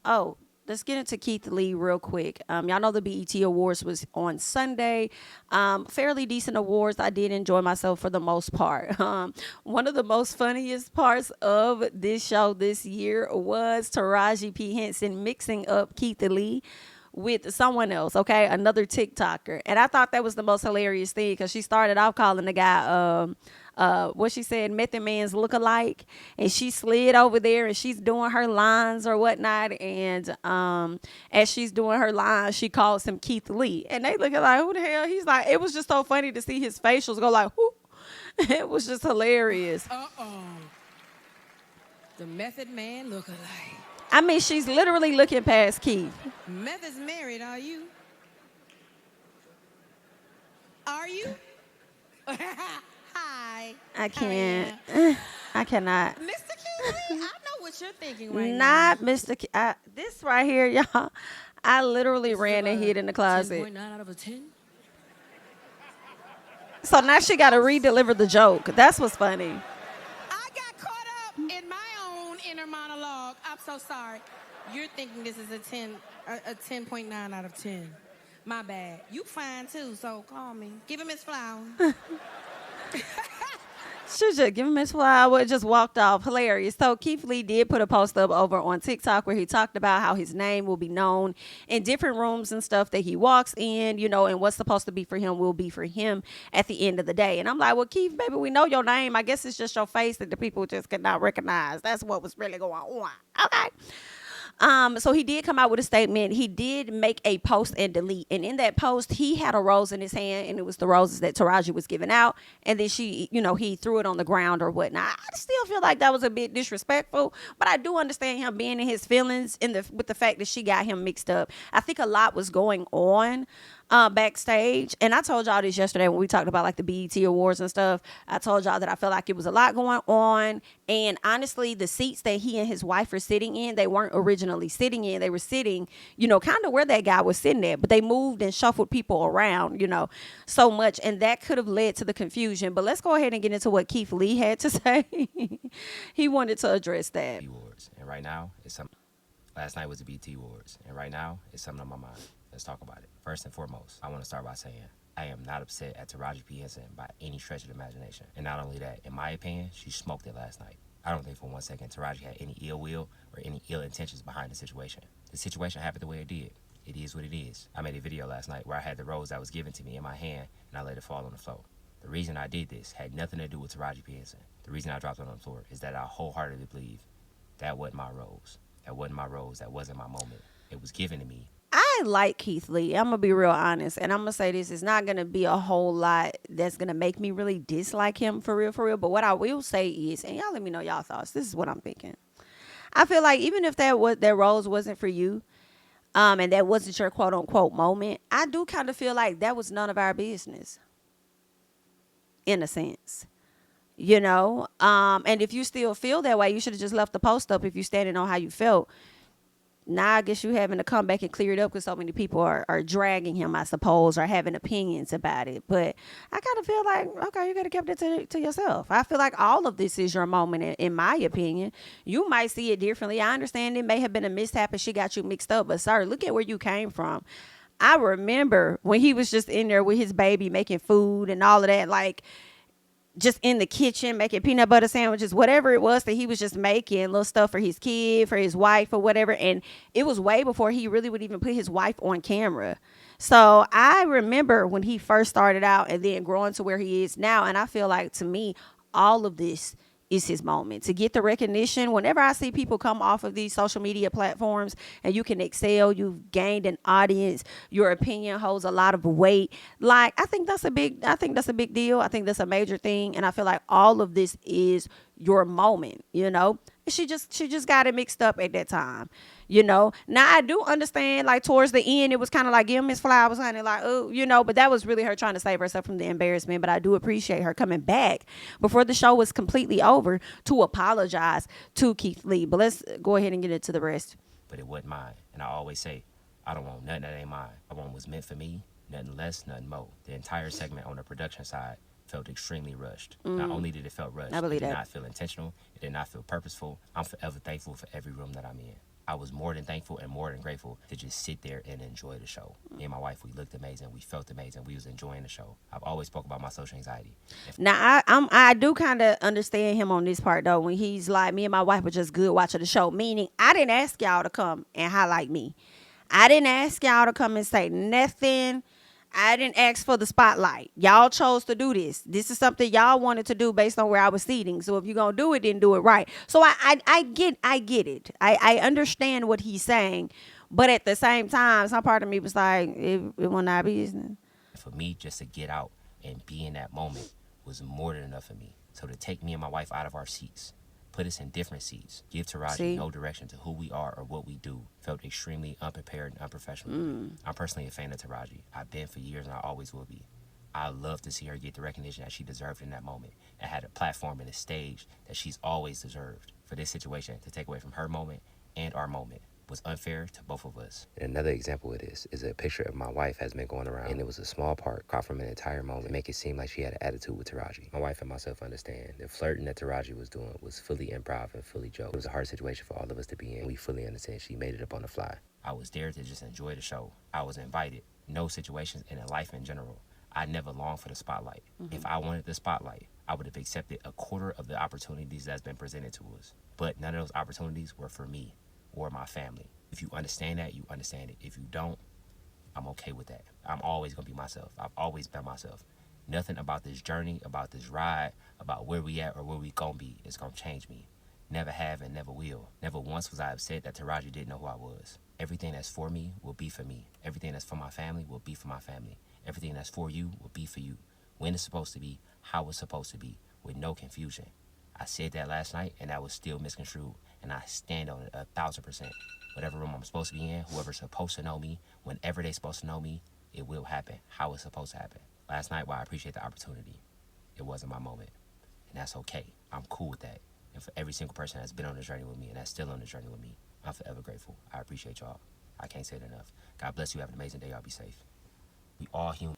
Oh, let's get into Keith Lee real quick. Y'all know the BET Awards was on Sunday. Fairly decent awards. I did enjoy myself for the most part. One of the most funniest parts of this show this year was Taraji P. Henson mixing up Keith Lee with someone else, okay, another TikToker, and I thought that was the most hilarious thing because she started off calling the guy what she said, Method Man's look-alike, and she slid over there and she's doing her lines or whatnot, and as she's doing her lines, she calls him Keith Lee, and they looking like, who the hell? He's like, it was just so funny to see his facials go like, whoo. It was just hilarious. Uh-oh. The Method Man look-alike. I mean, she's literally looking past Keith. Method's married, are you? Are you? Hi. I can't. I cannot. Mr. Keith, I know what you're thinking right Not now. Mr. This right here, y'all. I literally ran and hid in the closet. 10.9 out of a 10? So now she got to re-deliver the joke. That's what's funny. I got caught up in my own inner monologue. I'm so sorry. You're thinking this is a 10.9 out of 10. My bad. You fine too, so call me. Give him his flower. She just give him his flower, just walked off. Hilarious. So Keith Lee did put a post up over on TikTok where he talked about how his name will be known in different rooms and stuff that he walks in, and what's supposed to be for him will be for him at the end of the day. And I'm like, well, Keith, baby, we know your name. I guess it's just your face that the people just could not recognize. That's what was really going on. Okay. So he did come out with a statement. He did make a post and delete. And in that post, he had a rose in his hand, and it was the roses that Taraji was giving out. And then he threw it on the ground or whatnot. I still feel like that was a bit disrespectful, but I do understand him being in his feelings with the fact that she got him mixed up. I think a lot was going on backstage, and I told y'all this yesterday when we talked about like the BET Awards and stuff. I told y'all that I felt like it was a lot going on, and honestly, the seats that he and his wife were sitting in, they weren't originally sitting in. They were sitting, kind of where that guy was sitting at, but they moved and shuffled people around, so much, and that could have led to the confusion. But let's go ahead and get into what Keith Lee had to say. He wanted to address that. Awards, and right now it's something. Last night was the BT Awards, and right now it's something on my mind. Let's talk about it. First and foremost, I want to start by saying I am not upset at Taraji P. Henson by any stretch of the imagination. And not only that, in my opinion, she smoked it last night. I don't think for one second Taraji had any ill will or any ill intentions behind the situation. The situation happened the way it did. It is what it is. I made a video last night where I had the rose that was given to me in my hand and I let it fall on the floor. The reason I did this had nothing to do with Taraji P. Henson. The reason I dropped it on the floor is that I wholeheartedly believe that wasn't my rose. That wasn't my rose. That wasn't my moment. It was given to me. I like Keith Lee. I'm going to be real honest. And I'm going to say this is not going to be a whole lot that's going to make me really dislike him for real. But what I will say is, and y'all let me know y'all thoughts. This is what I'm thinking. I feel like even if that rose wasn't for you, and that wasn't your quote unquote moment, I do kind of feel like that was none of our business. In a sense. And if you still feel that way, you should have just left the post up if you're standing on how you felt. Now I guess you having to come back and clear it up because so many people are dragging him, I suppose, or having opinions about it. But I kind of feel like, okay, you got to keep it to yourself. I feel like all of this is your moment, in my opinion. You might see it differently. I understand it may have been a mishap and she got you mixed up, but sir, look at where you came from. I remember when he was just in there with his baby making food and all of that, like, just in the kitchen making peanut butter sandwiches, whatever it was that he was just making, little stuff for his kid, for his wife or whatever. And it was way before he really would even put his wife on camera. So I remember when he first started out and then growing to where he is now. And I feel like, to me, all of this is his moment to get the recognition. Whenever I see people come off of these social media platforms and you can excel, you've gained an audience, your opinion holds a lot of weight. Like, I think that's a big deal. I think that's a major thing. And I feel like all of this is your moment, She just got it mixed up at that time, Now I do understand, like, towards the end, it was kind of like, give him his flowers, honey, like, oh, but that was really her trying to save herself from the embarrassment. But I do appreciate her coming back before the show was completely over to apologize to Keith Lee. But let's go ahead and get into the rest. But it wasn't mine. And I always say, I don't want nothing that ain't mine. I want what's meant for me, nothing less, nothing more. The entire segment on the production side felt extremely rushed. Not only did it feel rushed, it did not feel intentional. It did not feel purposeful. I'm forever thankful for every room that I'm in. I was more than thankful and more than grateful to just sit there and enjoy the show. Me and my wife, we looked amazing. We felt amazing. We was enjoying the show. I've always spoke about my social anxiety. Now I do kind of understand him on this part though, when he's like, me and my wife were just good watching the show. Meaning, I didn't ask y'all to come and highlight me. I didn't ask y'all to come and say nothing. I didn't ask for the spotlight. Y'all chose to do this. This is something y'all wanted to do based on where I was seating. So if you're gonna do it, then do it right. So I get it. I understand what he's saying, but at the same time, some part of me was like, it will not be business. For me, just to get out and be in that moment was more than enough for me. So to take me and my wife out of our seats, put us in different seats, give Taraji no direction to who we are or what we do, felt extremely unprepared and unprofessional. I'm personally a fan of Taraji. I've been for years and I always will be. I love to see her get the recognition that she deserved in that moment and had a platform and a stage that she's always deserved. For this situation to take away from her moment and our moment was unfair to both of us. And another example of this is a picture of my wife has been going around, and it was a small part caught from an entire moment to make it seem like she had an attitude with Taraji. My wife and myself understand the flirting that Taraji was doing was fully improv and fully joke. It was a hard situation for all of us to be in. We fully understand she made it up on the fly. I was there to just enjoy the show. I was invited. No situations and in life in general. I never longed for the spotlight. If I wanted the spotlight, I would have accepted a quarter of the opportunities that's been presented to us. But none of those opportunities were for me or my family. If you understand that, you understand it. If you don't, I'm okay with that. I'm always going to be myself. I've always been myself. Nothing about this journey, about this ride, about where we at or where we going to be is going to change me. Never have and never will. Never once was I upset that Taraji didn't know who I was. Everything that's for me will be for me. Everything that's for my family will be for my family. Everything that's for you will be for you. When it's supposed to be, how it's supposed to be, with no confusion. I said that last night and that was still misconstrued, and I stand on it 1,000%. Whatever room I'm supposed to be in, whoever's supposed to know me, whenever they're supposed to know me, it will happen how it's supposed to happen. Last night, while I appreciate the opportunity, it wasn't my moment, and that's okay. I'm cool with that. And for every single person that's been on this journey with me and that's still on this journey with me, I'm forever grateful. I appreciate y'all. I can't say it enough. God bless you. Have an amazing day. Y'all be safe. We all humans.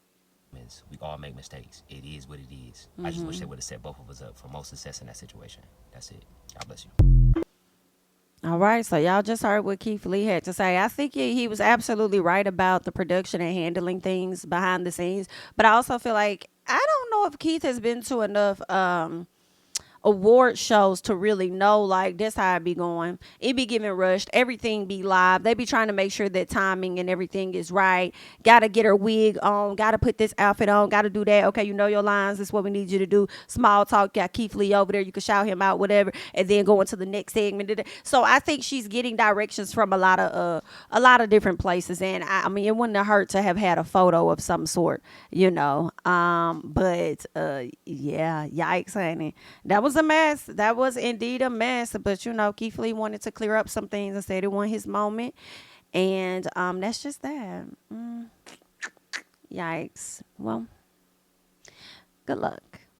We all make mistakes. It is what it is. I just wish they would have set both of us up for most success in that situation. That's it. God bless you. All right, so y'all just heard what Keith Lee had to say. I think he was absolutely right about the production and handling things behind the scenes, but I also feel like I don't know if Keith has been to enough award shows to really know like this how it be going. It be giving rushed. Everything be live. They be trying to make sure that timing and everything is right. Gotta get her wig on. Gotta put this outfit on. Gotta do that. Okay, you know your lines. This is what we need you to do. Small talk. Got Keith Lee over there. You can shout him out, whatever, and then go into the next segment. So I think she's getting directions from a lot of different places, and I mean it wouldn't have hurt to have had a photo of some sort, you know. But yeah, yikes, honey. That was a mess. That was indeed a mess. But you know, Keith Lee wanted to clear up some things and said it wasn't his moment. And that's just that. Yikes. Well, good luck.